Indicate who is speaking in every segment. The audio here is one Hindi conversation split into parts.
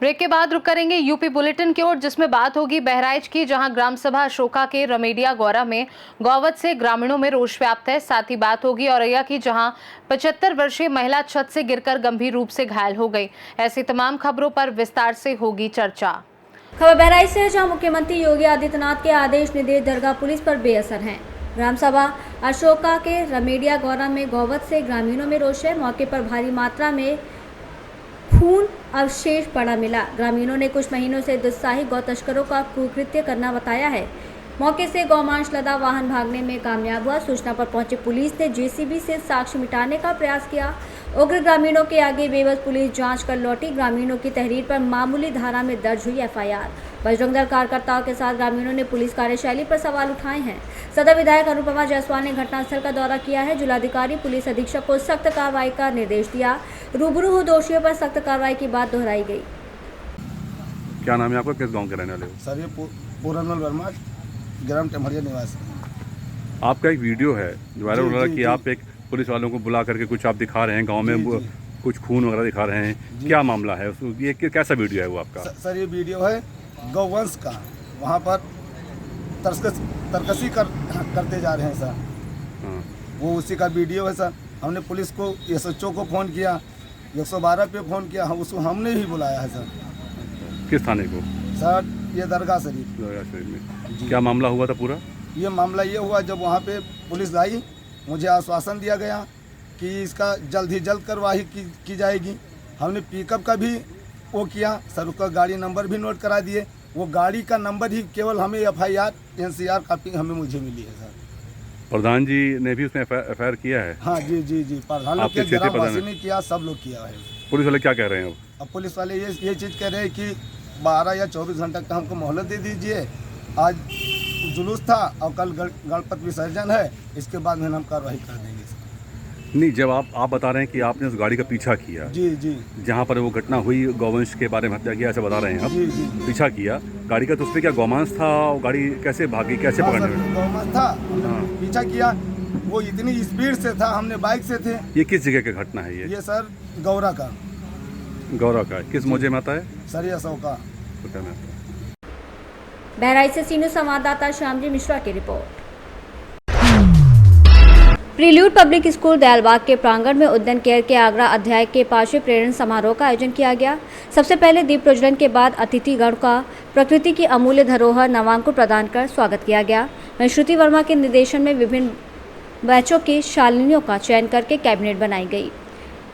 Speaker 1: ब्रेक के बाद रुक करेंगे यूपी बुलेटिन की ओर, जिसमें बात होगी बहराइच की, जहां ग्राम सभा अशोका के रमेडिया गौरा में गौवध से ग्रामीणों में रोष व्याप्त है। साथ ही बात होगी औरैया की, जहां 75 वर्षीय महिला छत से गिरकर गंभीर रूप से घायल हो गई। ऐसी तमाम खबरों पर विस्तार से होगी चर्चा।
Speaker 2: खबर बहराइच से, जहां मुख्यमंत्री योगी आदित्यनाथ के आदेश निर्देश दरगाह पुलिस पर बेअसर हैं। ग्राम सभा अशोका के रमेडिया गौरा में गौवध से ग्रामीणों में रोष है। मौके पर भारी मात्रा में खून अवशेष पड़ा मिला। ग्रामीणों ने कुछ महीनों से दुस्साही गौ तस्करों का कुकृत्य करना बताया है। मौके से गौमांस लदा वाहन भागने में कामयाब हुआ। सूचना पर पहुंची पुलिस ने जेसीबी से साक्ष्य मिटाने का प्रयास किया। उग्र ग्रामीणों के आगे बेबस पुलिस जांच कर लौटी। ग्रामीणों की तहरीर पर मामूली धारा में दर्ज हुई एफआईआर। बजरंग दल कार्यकर्ताओं के साथ ग्रामीणों ने पुलिस कार्यशैली पर सवाल उठाए हैं। सदर विधायक अनुपमा जायसवाल ने घटनास्थल का दौरा किया है। जिलाधिकारी पुलिस अधीक्षक को सख्त कार्रवाई का निर्देश दिया। रूबरू हो दोषियों पर सख्त कार्रवाई की बात दोहराई गई।
Speaker 3: क्या नाम है आपका, किस गांव के रहने वाले हो?
Speaker 4: सर ये पूरनमल वर्मा, ग्राम टेमरिया निवासी।
Speaker 3: आपका एक वीडियो है जो वायरल हो रहा है कि आप एक पुलिस वालों को बुला करके कुछ आप दिखा रहे हैं गांव में, कुछ खून वगैरह दिखा रहे हैं। क्या मामला है? ये कैसा वीडियो है वो आपका?
Speaker 4: सर ये वीडियो है गौवंश का, वहाँ पर तरकसी करते जा रहे हैं सर।
Speaker 3: हाँ।
Speaker 4: वो उसी का वीडियो है सर। हमने पुलिस को एसएचओ को फ़ोन किया, 112 पे फ़ोन किया, उसको हमने ही बुलाया है सर।
Speaker 3: किस थाने को?
Speaker 4: सर ये दरगाह शरीफ
Speaker 3: में। क्या मामला हुआ था पूरा?
Speaker 4: ये मामला ये हुआ, जब वहाँ पे पुलिस आई, मुझे आश्वासन दिया गया कि इसका जल्द ही जल्द कार्रवाई की जाएगी। हमने पिकअप का भी वो किया सर, उसका गाड़ी नंबर भी नोट करा दिए। वो गाड़ी का नंबर ही केवल हमें एफआईआर एनसीआर कापी मुझे मिली है सर।
Speaker 3: प्रधान जी ने भी उसमें एफआईआर किया है?
Speaker 4: हाँ जी जी जी, प्रधान लोग के ग्रामवासी ने किया, सब लोग किया है।
Speaker 3: पुलिस वाले क्या कह रहे हैं
Speaker 4: अब पुलिस वाले ये चीज़ कह रहे हैं कि 12 या 24 घंटे का हमको मोहलत दे दीजिए। आज जुलूस था और कल गणपति विसर्जन है, इसके बाद में हम कार्रवाई कर देंगे।
Speaker 3: नहीं, जब आप बता रहे हैं कि आपने उस गाड़ी का पीछा किया,
Speaker 4: जी जी,
Speaker 3: जहाँ पर वो घटना हुई, गौवंश के बारे में हत्या किया ऐसा बता रहे हैं आप?
Speaker 4: जी जी,
Speaker 3: पीछा किया गाड़ी का, तो उसमें क्या गौमांस था? गाड़ी कैसे भागी, कैसे पकड़ने में?
Speaker 4: गौमांस था, पीछा किया। वो इतनी स्पीड से था, हमने बाइक से थे।
Speaker 3: ये किस जगह का घटना है?
Speaker 4: ये सर गौरा का
Speaker 3: किस मौजे में आता है?
Speaker 4: सर ये अशोका।
Speaker 2: बहराइच से सीनियर संवाददाता श्यामजी मिश्रा की report. Prelude public school Dayalbagh के प्रांगण में उद्यान केयर के आगरा अध्याय के 5वें प्रेरण समारोह का आयोजन किया गया। सबसे पहले दीप प्रज्वलन के बाद अतिथिगण का प्रकृति की अमूल्य धरोहर नवांकुर प्रदान कर स्वागत किया गया। वहीं श्रुति वर्मा के निर्देशन में विभिन्न बैचों की शालिनियों का चयन करके कैबिनेट बनाई गई।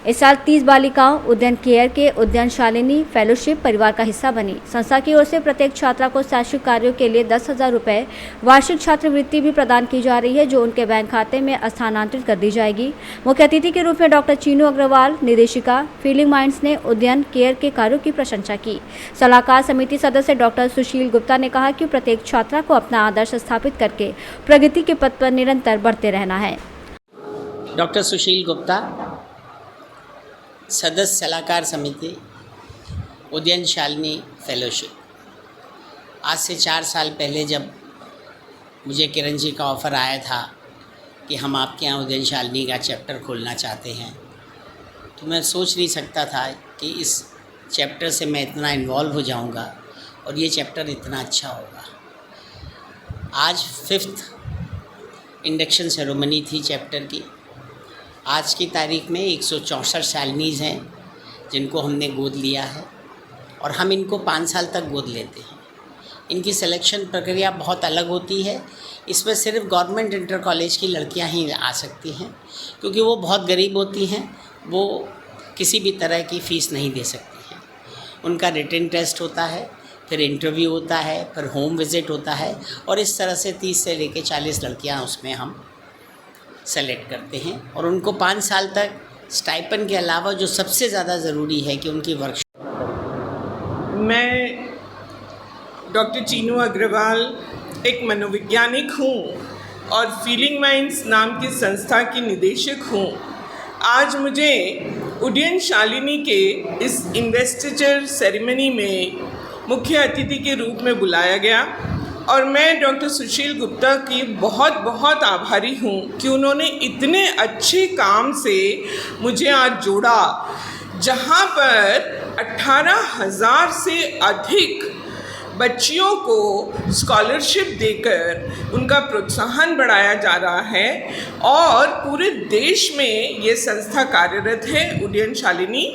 Speaker 2: इस साल 30 बालिकाओं उद्यान केयर के उद्यान शालिनी फेलोशिप परिवार का हिस्सा बनी। संस्था की ओर से प्रत्येक छात्रा को शैक्षिक कार्यों के लिए 10,000 रुपये वार्षिक छात्रवृत्ति भी प्रदान की जा रही है, जो उनके बैंक खाते में स्थानांतरित कर दी जाएगी। मुख्य अतिथि के रूप में डॉक्टर चीनू अग्रवाल, निदेशिका फीलिंग माइंड्स ने उद्यान केयर के कार्यों की प्रशंसा की। सलाहकार समिति सदस्य डॉक्टर सुशील गुप्ता ने कहा कि प्रत्येक छात्रा को अपना आदर्श स्थापित करके प्रगति के पथ पर निरंतर बढ़ते रहना है।
Speaker 5: डॉक्टर सुशील गुप्ता, सदस्य सलाहकार समिति उद्यान शालिनी फेलोशिप। आज से 4 साल पहले जब मुझे किरण जी का ऑफ़र आया था कि हम आपके यहाँ उद्यान शालिनी का चैप्टर खोलना चाहते हैं, तो मैं सोच नहीं सकता था कि इस चैप्टर से मैं इतना इन्वॉल्व हो जाऊंगा और ये चैप्टर इतना अच्छा होगा। आज 5th इंडक्शन सेरेमनी थी चैप्टर की। आज की तारीख में 164 शालिनीज़ हैं जिनको हमने गोद लिया है और हम इनको 5 साल तक गोद लेते हैं। इनकी सिलेक्शन प्रक्रिया बहुत अलग होती है। इसमें सिर्फ गवर्नमेंट इंटर कॉलेज की लड़कियां ही आ सकती हैं, क्योंकि वो बहुत गरीब होती हैं, वो किसी भी तरह की फ़ीस नहीं दे सकती हैं। उनका रिटन टेस्ट होता है, फिर इंटरव्यू होता है, फिर होम विज़िट होता है और इस तरह से 30 से लेकर 40 लड़कियां उसमें हम सेलेक्ट करते हैं और उनको 5 साल तक स्टाइपन के अलावा जो सबसे ज़्यादा ज़रूरी है कि उनकी वर्कशॉप।
Speaker 6: मैं डॉक्टर चीनू अग्रवाल एक मनोवैज्ञानिक हूँ और फीलिंग माइंड्स नाम की संस्था की निदेशक हूँ। आज मुझे उद्यान शालिनी के इस इन्वेस्टिचर सेरेमनी में मुख्य अतिथि के रूप में बुलाया गया और मैं डॉक्टर सुशील गुप्ता की बहुत बहुत आभारी हूँ कि उन्होंने इतने अच्छे काम से मुझे आज जोड़ा, जहाँ पर 18,000 से अधिक बच्चियों को स्कॉलरशिप देकर उनका प्रोत्साहन बढ़ाया जा रहा है और पूरे देश में ये संस्था कार्यरत है उड्डयन शालिनी,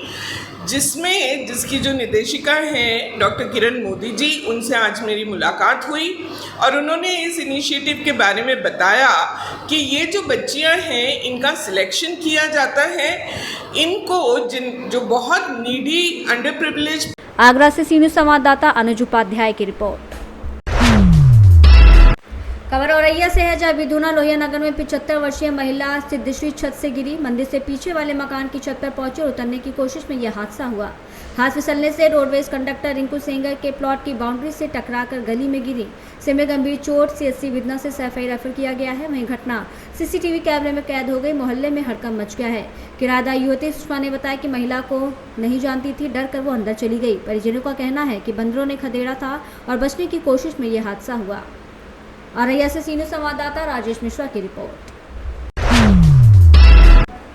Speaker 6: जिसकी जो निदेशिका हैं डॉक्टर किरण मोदी जी, उनसे आज मेरी मुलाकात हुई और उन्होंने इस इनिशिएटिव के बारे में बताया कि ये जो बच्चियां हैं इनका सिलेक्शन किया जाता है, इनको जो बहुत नीडी अंडर प्रिविलेज।
Speaker 2: आगरा से सी न्यूज़ संवाददाता अनुज उपाध्याय की रिपोर्ट। खबर औरैया से है, जहां विधुना लोहिया नगर में 75 वर्षीय महिला सिद्धश्री छत से गिरी। मंदिर से पीछे वाले मकान की छत पर पहुंचे और उतरने की कोशिश में यह हादसा हुआ। हाथ फिसलने से रोडवेज कंडक्टर रिंकू सेंगर के प्लॉट की बाउंड्री से टकराकर गली में गिरी। सिर में गंभीर चोट, सीएससी विधुना से सैफई रेफर किया गया है। वहीं घटना सीसीटीवी कैमरे में कैद हो गई। मोहल्ले में हड़कंप मच गया है। किराएदार युवती सुषमा ने बताया कि महिला को नहीं जानती थी, डर कर वो अंदर चली गई। परिजनों का कहना है कि बंदरों ने खदेड़ा था और बचने की कोशिश में यह हादसा हुआ। औरैया से सी न्यूज़ संवाददाता राजेश मिश्रा की रिपोर्ट।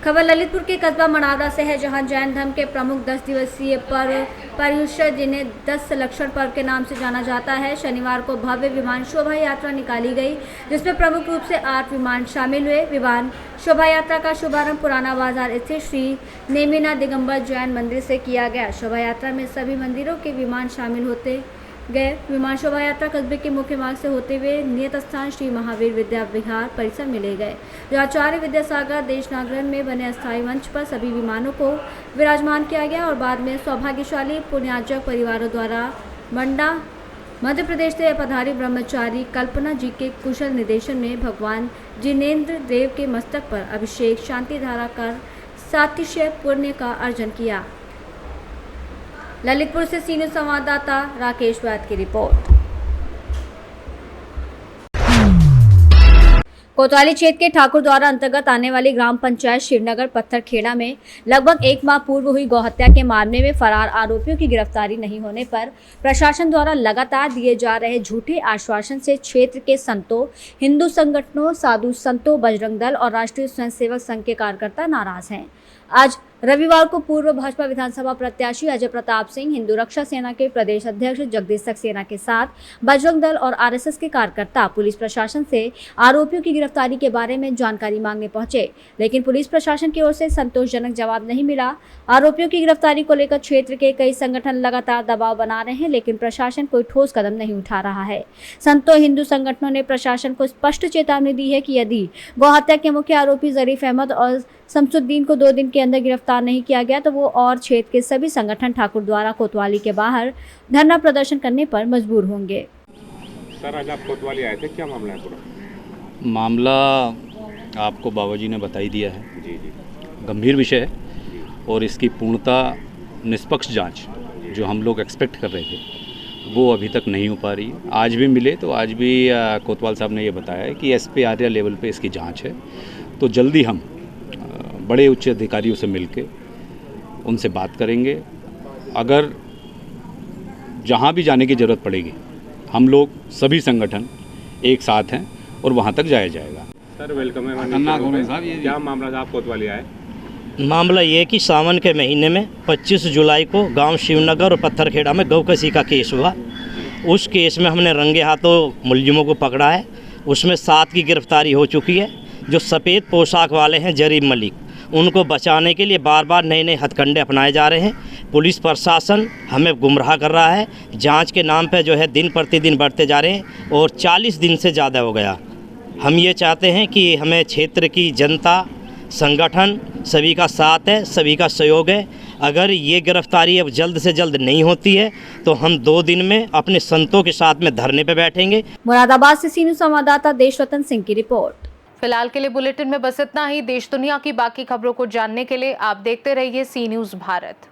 Speaker 2: खबर ललितपुर के कस्बा मनावरा से है, जहां जैन धर्म के प्रमुख 10 दिवसीय पर्व पर्युषण, जिन्हें 10 संलक्षण पर्व के नाम से जाना जाता है, शनिवार को भव्य विमान शोभा यात्रा निकाली गई, जिसमें प्रमुख रूप से 8 विमान शामिल हुए। विमान शोभा यात्रा का शुभारंभ पुराना बाजार स्थित श्री नेमिना दिगंबर जैन मंदिर से किया गया। शोभा यात्रा में सभी मंदिरों के विमान शामिल होते गए। विमान शोभा यात्रा कस्बे के मुख्य मार्ग से होते हुए नियत स्थान श्री महावीर विद्या विहार परिसर में ले गए, जो आचार्य विद्यासागर देशनागरण में बने अस्थायी मंच पर सभी विमानों को विराजमान किया गया और बाद में सौभाग्यशाली पुण्यार्जक परिवारों द्वारा मंडा मध्य प्रदेश से पधारी ब्रह्मचारी कल्पना जी के कुशल निर्देशन में भगवान जिनेन्द्र देव के मस्तक पर अभिषेक शांति धारा कर सातिशय पुण्य का अर्जन किया। ललितपुर से सी न्यूज़ संवाददाता राकेश वैद की रिपोर्ट। कोतवाली क्षेत्र के ठाकुर द्वारा अंतर्गत आने वाली ग्राम पंचायत शिवनगर पत्थरखेड़ा में लगभग 1 माह पूर्व हुई गौहत्या के मामले में फरार आरोपियों की गिरफ्तारी नहीं होने पर प्रशासन द्वारा लगातार दिए जा रहे झूठे आश्वासन से क्षेत्र के संतों, हिंदू संगठनों, साधु संतों, बजरंग दल और राष्ट्रीय स्वयंसेवक संघ के कार्यकर्ता नाराज हैं। आज रविवार को पूर्व भाजपा विधानसभा प्रत्याशी अजय प्रताप सिंह, हिंदू रक्षा सेना के प्रदेश अध्यक्ष जगदीश सक्सेना के साथ बजरंग दल और आरएसएस के कार्यकर्ता पुलिस प्रशासन से आरोपियों की गिरफ्तारी के बारे में जानकारी मांगने पहुंचे, लेकिन पुलिस प्रशासन की ओर से संतोषजनक जवाब नहीं मिला। आरोपियों की गिरफ्तारी को लेकर क्षेत्र के कई संगठन लगातार दबाव बना रहे हैं, लेकिन प्रशासन कोई ठोस कदम नहीं उठा रहा है। संतों, हिंदू संगठनों ने प्रशासन को स्पष्ट चेतावनी दी है कि यदि गौहत्या के मुख्य आरोपी जरीफ अहमद और शमसुद्दीन को 2 दिन के अंदर गिरफ्तार नहीं किया गया तो वो और क्षेत्र के सभी संगठन ठाकुर द्वारा कोतवाली के बाहर धरना प्रदर्शन करने पर मजबूर होंगे।
Speaker 7: सर, आज आप कोतवाली आए थे, क्या मामला है पूरा?
Speaker 8: मामला आपको बाबा जी ने बता ही दिया है।
Speaker 7: जी जी।
Speaker 8: गंभीर विषय है और इसकी पूर्णतः निष्पक्ष जांच जो हम लोग एक्सपेक्ट कर रहे थे वो अभी तक नहीं हो पा रही है। आज भी मिले तो आज भी कोतवाल साहब ने ये बताया है कि एसपी आर्या लेवल पे इसकी जांच है, तो जल्दी हम बड़े उच्च अधिकारियों से मिलके उनसे बात करेंगे। अगर जहाँ भी जाने की ज़रूरत पड़ेगी हम लोग सभी संगठन एक साथ हैं और वहाँ तक जाया जाएगा।
Speaker 7: सर, वेलकम है। क्या मामला था, आप कोतवाली आए?
Speaker 9: मामला ये है कि सावन के महीने में 25 जुलाई को गांव शिवनगर और पत्थरखेड़ा में गौ कसी का केस हुआ। उस केस में हमने रंगे हाथों मुलजिमों को पकड़ा है। उसमें 7 की गिरफ्तारी हो चुकी है। जो सफ़ेद पोशाक वाले हैं जरीब मलिक, उनको बचाने के लिए बार बार नए नए हथकंडे अपनाए जा रहे हैं। पुलिस प्रशासन हमें गुमराह कर रहा है। जांच के नाम पे जो है दिन प्रतिदिन बढ़ते जा रहे हैं और 40 दिन से ज़्यादा हो गया। हम ये चाहते हैं कि हमें क्षेत्र की जनता, संगठन सभी का साथ है, सभी का सहयोग है। अगर ये गिरफ्तारी अब जल्द से जल्द नहीं होती है तो हम 2 दिन में अपने संतों के साथ में धरने पे बैठेंगे।
Speaker 2: मुरादाबाद से सी न्यूज़ संवाददाता देशरतन सिंह की रिपोर्ट।
Speaker 1: फिलहाल के लिए बुलेटिन में बस इतना ही। देश दुनिया की बाकी खबरों को जानने के लिए आप देखते रहिए सी न्यूज़ भारत।